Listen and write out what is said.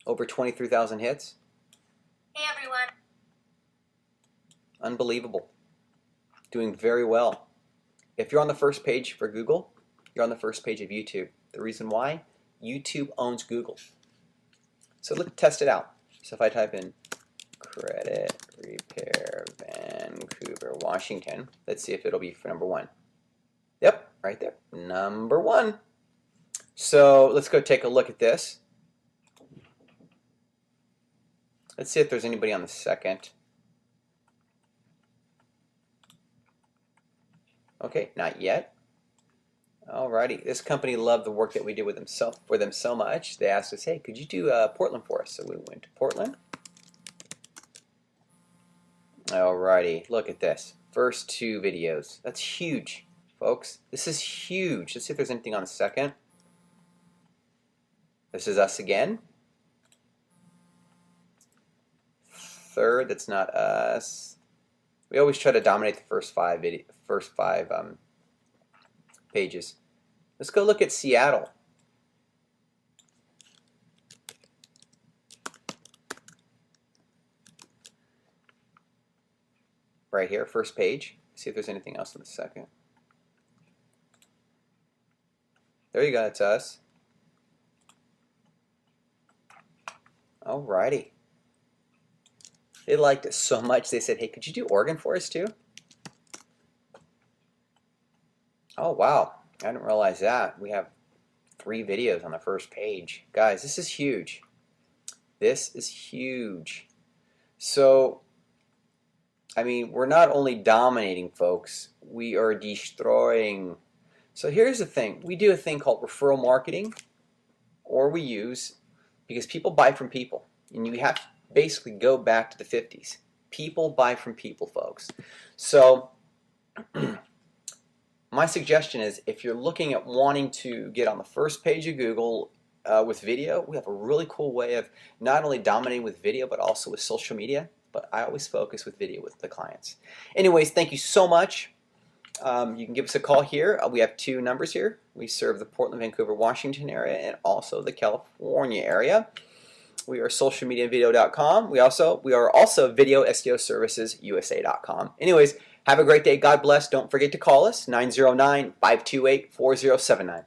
Over 23,000 hits. Hey everyone. Unbelievable. Doing very well. If you're on the first page for Google, you're on the first page of YouTube. The reason why? YouTube owns Google. So let's test it out. So if I type in credit repair Vancouver, Washington, let's see if it'll be for number one. Yep, right there. Number one. So let's go take a look at this. Let's see if there's anybody on the second. Okay, not yet. Alrighty, this company loved the work that we did with them for them so much, they asked us, hey, could you do Portland for us? So we went to Portland. Alrighty, look at this. First two videos. That's huge, folks. This is huge. Let's see if there's anything on the second. This is us again. Third, that's not us. We always try to dominate the first five pages. Let's go look at Seattle. Right here, first page. See if there's anything else on the second. There you go, it's us. Alrighty. They liked it so much they said, hey, could you do Oregon for us too? Oh wow, I didn't realize that. We have 3 videos on the first page. Guys, this is huge. This is huge. So, I mean, we're not only dominating, folks, we are destroying. So here's the thing. We do a thing called referral marketing, or we use, because people buy from people. And you have to basically go back to the 50s. People buy from people, folks. So, my suggestion is if you're looking at wanting to get on the first page of Google with video, we have a really cool way of not only dominating with video, but also with social media. But I always focus with video with the clients. Anyways, thank you so much. You can give us a call here. We have 2 numbers here. We serve the Portland, Vancouver, Washington area and also the California area. We are socialmediavideo.com. We are also videoSEOservicesusa.com. Anyways, have a great day. God bless. Don't forget to call us, 909-528-4079.